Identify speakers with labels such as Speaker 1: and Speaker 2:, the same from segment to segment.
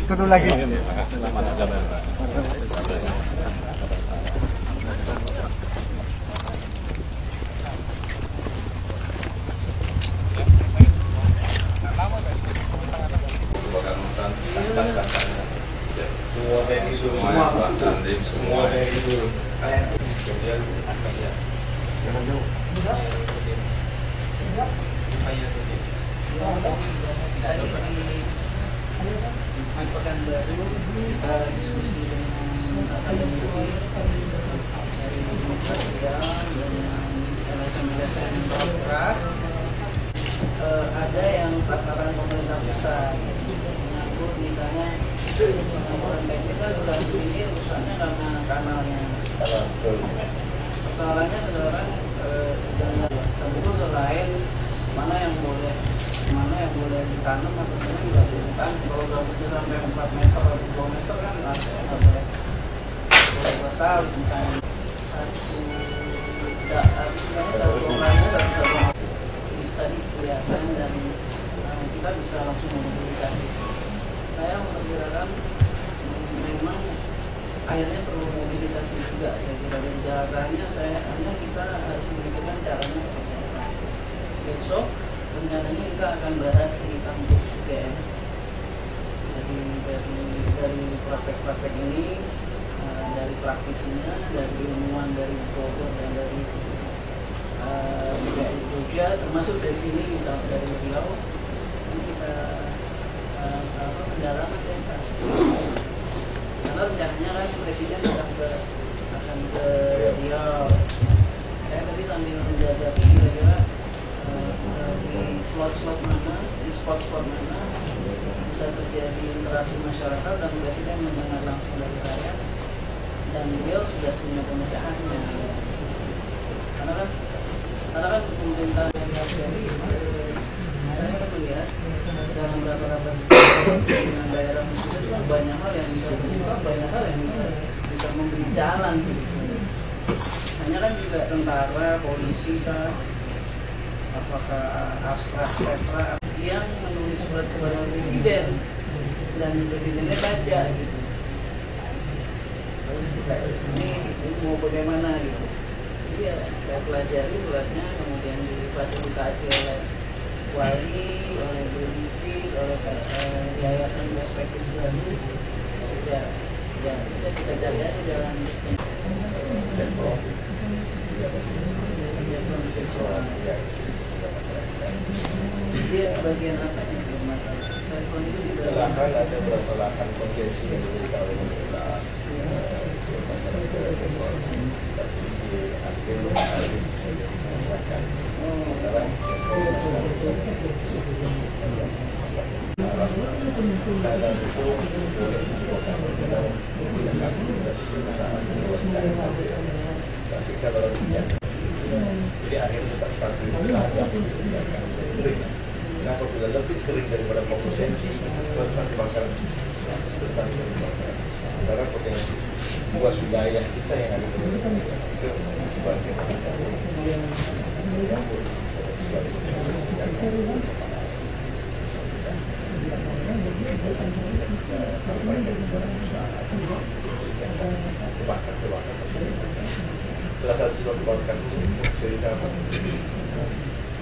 Speaker 1: Tutup lagi.
Speaker 2: Semua dari itu, semua dari itu. Kemudian jangan jauh.
Speaker 3: Di Pekanbaru kita diskusi dengan akademisi dari Universitas dengan LSM keras. Ada yang tataran pemerintah pusat menyangkut misalnya laporan teknik kan bulan ini rusaknya karena kanalnya. Persoalannya sekarang dengan tentu selain mana yang boleh ditanam atau tidak ditanam. Kalau gambutnya sampai 4 meter atau 2 meter kan harusnya nggak boleh besar. Misalnya satu orangnya tadi kelihatan dan kita bisa langsung memobilisasi. Saya memperkirakan memang akhirnya perlu mobilisasi juga. Saya kira dan caranya kita harus memikirkan caranya seperti apa. Besok rencananya kita akan bahas di kampus UGM dari praktek-praktek ini, dari praktisinya, dari ilmuwan dari Bogor dan dari Jogja, termasuk dari sini kita dari Riau. Ini kita pendalaman dan karena rencananya kan presiden akan ke Riau. Saya tadi sambil menjajaki kira-kira di slot-slot mana, di spot-spot mana bisa terjadi interaksi masyarakat dan presiden mendengar langsung dari rakyat dan beliau sudah punya pemecahannya. Karena kan pemerintah yang terjadi, saya melihat dalam beberapa dengan daerah itu banyak hal yang bisa dibuka, banyak hal yang bisa memberi jalan. Hanya kan juga tentara, polisi kan, apakah Astra, Setra yang menulis surat kepada presiden dan presidennya baca gitu. Terus ini mau bagaimana gitu. Jadi ya saya pelajari suratnya, kemudian difasilitasi oleh wali, oleh Greenpeace, oleh Yayasan Perspektif Baru. Ya kita cari aja jalan dia bagian apa yang bermasalah? Saya itu juga
Speaker 2: lahan ada beberapa lahan konsesi yang diberikan oleh pemerintah. Tapi kalau jadi akhirnya tetap stabil. Nah, apabila lebih kering daripada potensi tentang kebakaran, karena potensi luas wilayah kita yang ada di itu sebagai salah satu kebakaran cerita apa?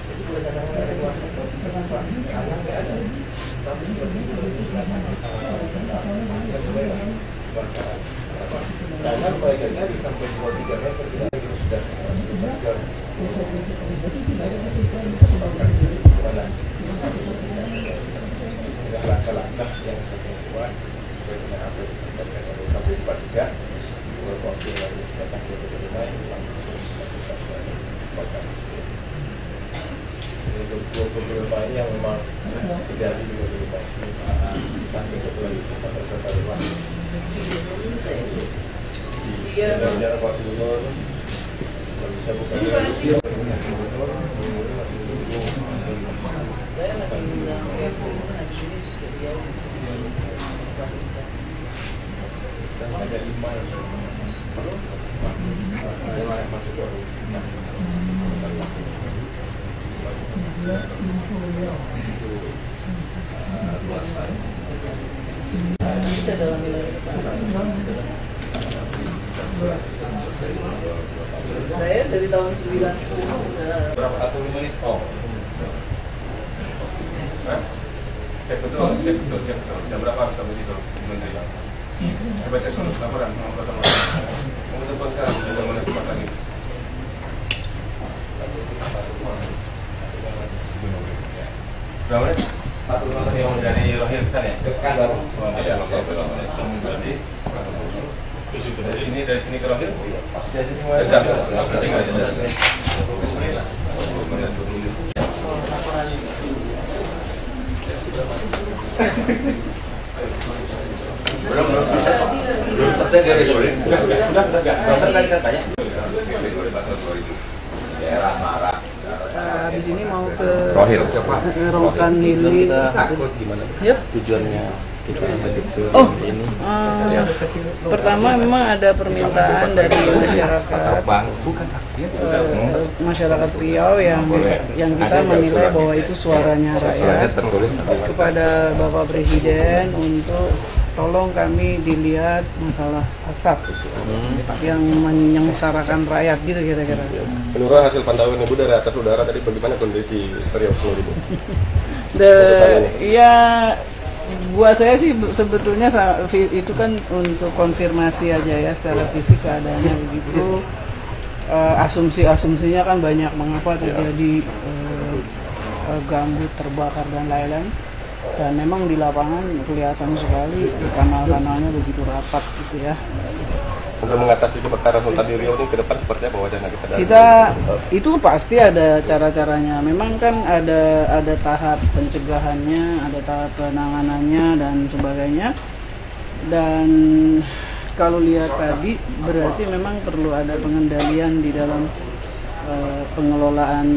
Speaker 2: Itu boleh kadang-kadang ada kebakaran, anak nggak ada, tapi seperti itu kebakaran. Karena baiknya sampai 2-3 meter kita sudah segar. Dengan langkah-langkah yang sangat kuat sesuai dengan apa yang disampaikan oleh KPU 43 beberapa waktu yang lalu datang ke BPD untuk dua beberapa ini yang memang terjadi di beberapa samping satu lagi pada satu rumah. Iya. Jarak waktu dulu kalau bisa buka dulu.
Speaker 3: saya lagi undang Evo lagi sini jauh.
Speaker 2: Dan ada 5 yang masuk ke sini.
Speaker 1: itu luas saya.
Speaker 3: Bisa dalam wilayah itu Pak.
Speaker 1: Selesai 2 tahun.
Speaker 3: Saya dari tahun 90 udah.
Speaker 1: Berapa 45 menit? Oh.
Speaker 2: Cek betul. Jam berapa harus sampai situ, Menteri? Coba cek dulu laporan, mau ketemu. Mau ketemu sekarang, sudah mulai cepat lagi. Berapa menit? 45 menit yang dari Rohil ke sana ya?
Speaker 1: Kan baru.
Speaker 2: Oh, iya, berarti dari sini ke Rohil? Pasti dari sini mulai. Berarti nggak ada dari sini.
Speaker 3: Laporan ini.
Speaker 1: Belum selesai dia udah. Selesai saya tanya. Daerah Marang.
Speaker 3: Habis ini mau ke
Speaker 1: Rohil.
Speaker 3: Rokan Hilir.
Speaker 1: Gimana?
Speaker 3: Yuk.
Speaker 1: Tujuannya kita itu
Speaker 3: Oh,
Speaker 1: ini.
Speaker 3: pertama memang ada permintaan dari masyarakat
Speaker 1: Bukan
Speaker 3: masyarakat Riau yang kita menilai bahwa itu suaranya rakyat kepada Bapak Presiden untuk tolong kami dilihat masalah asap yang menyengsarakan rakyat gitu kira-kira.
Speaker 2: Menurut hasil pantauan Ibu dari atas udara tadi bagaimana kondisi Riau seluruh Ibu?
Speaker 3: Ya buat saya sih sebetulnya itu kan untuk konfirmasi aja ya secara fisik keadaannya begitu. Asumsinya kan banyak mengapa terjadi gambut terbakar dan lain-lain. Dan memang di lapangan kelihatan sekali kanal-kanalnya begitu rapat gitu ya.
Speaker 2: Untuk mengatasi kebakaran hutan di Riau ini ke depan seperti apa wajahnya
Speaker 3: kita itu pasti ada cara-caranya. Memang kan ada tahap pencegahannya, ada tahap penanganannya dan sebagainya. Dan kalau lihat tadi berarti memang perlu ada pengendalian di dalam pengelolaan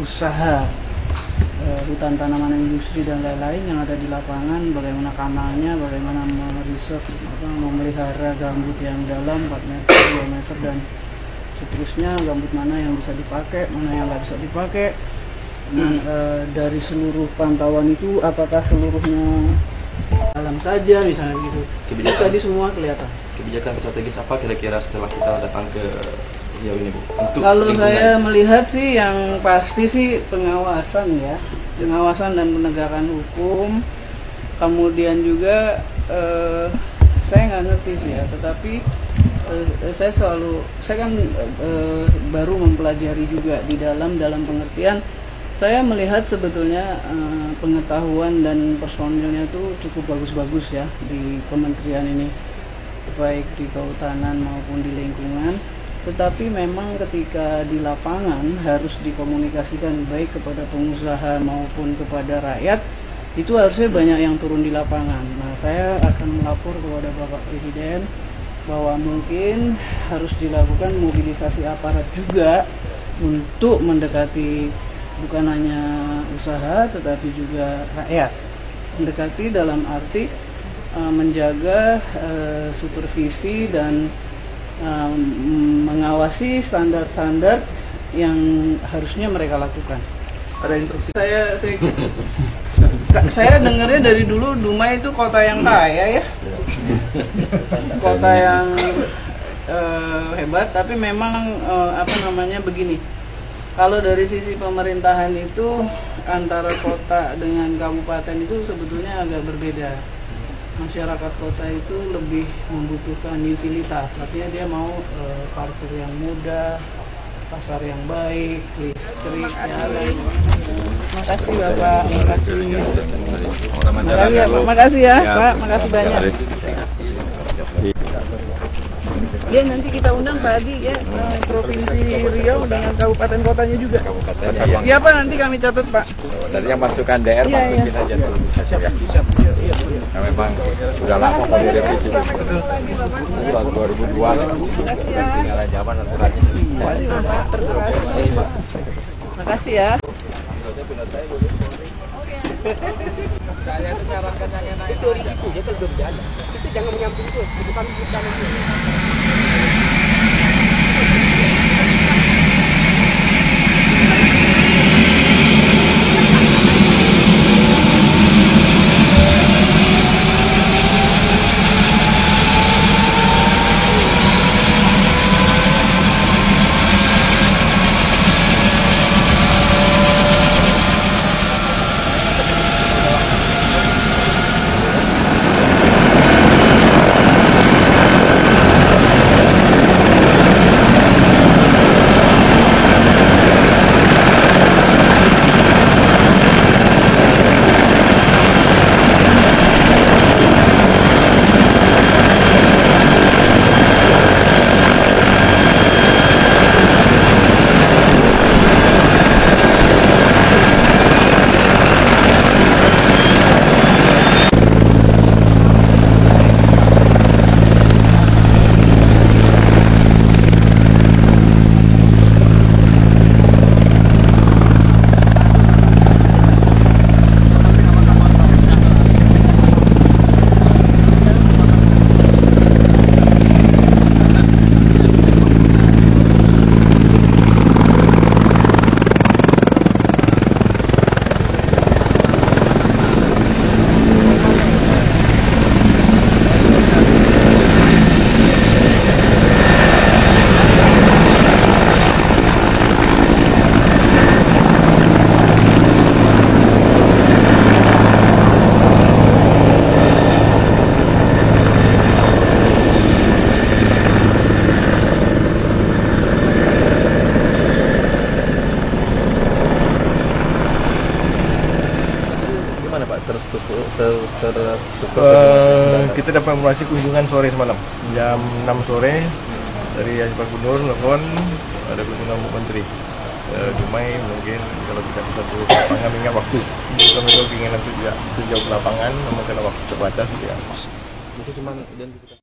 Speaker 3: usaha hutan tanaman industri dan lain-lain yang ada di lapangan, bagaimana kanalnya, bagaimana meriset, memelihara gambut yang dalam 4 meter, 2 meter dan seterusnya, gambut mana yang bisa dipakai, mana yang nggak bisa dipakai. Dari seluruh pantauan itu apakah seluruhnya alam saja misalnya gitu.
Speaker 4: Kebijakan
Speaker 3: Tadi semua kelihatan.
Speaker 4: Kebijakan strategis apa kira-kira setelah kita datang ke Riau ini, Bu? Untuk
Speaker 3: Kalau
Speaker 4: lingkungan.
Speaker 3: saya melihat sih yang pasti sih pengawasan ya, pengawasan dan penegakan hukum. Kemudian juga saya nggak ngerti sih ya, tetapi saya kan baru mempelajari juga di dalam pengertian. Saya melihat sebetulnya pengetahuan dan personilnya itu cukup bagus-bagus ya di kementerian ini, baik di kehutanan maupun di lingkungan. Tetapi memang ketika di lapangan harus dikomunikasikan baik kepada pengusaha maupun kepada rakyat, itu harusnya banyak yang turun di lapangan. Nah, saya akan melapor kepada Bapak Presiden bahwa mungkin harus dilakukan mobilisasi aparat juga untuk mendekati bukan hanya usaha tetapi juga rakyat. Mendekati dalam arti menjaga supervisi dan mengawasi standar-standar yang harusnya mereka lakukan.
Speaker 4: Ada instruksi.
Speaker 3: Saya dengarnya dari dulu Dumai itu kota yang kaya ya, kota yang hebat. Tapi memang begini. Kalau dari sisi pemerintahan itu antara kota dengan kabupaten itu sebetulnya agak berbeda. Masyarakat kota itu lebih membutuhkan utilitas, artinya dia mau parkir yang mudah, pasar yang baik, listrik, jalan. Makasih Bapak, makasih ya Pak, makasih banyak. Ya nanti kita undang Pak Adi ya, Provinsi Riau dengan kabupaten kotanya juga. Ya Pak, nanti kami catat Pak.
Speaker 5: Tadi yang masukan DR masukin aja dulu.
Speaker 3: Siap.
Speaker 5: Nah, memang sudah lama kalau direvisi. 2002 tinggalan zaman aturannya.
Speaker 3: Makasih ya.
Speaker 5: Saya itu nyarankan yang enak itu belum jalan. Itu jangan menyamping itu, bukan kita
Speaker 2: Kita dapat informasi kunjungan sore semalam jam 6 sore dari Pak Gubernur nelfon ada kunjungan Bu Menteri Dumai, mungkin kalau bisa satu lapangan ingat waktu kami keinginan itu jauh ke lapangan namun karena waktu terbatas ya.
Speaker 4: Itu cuma identifikasi.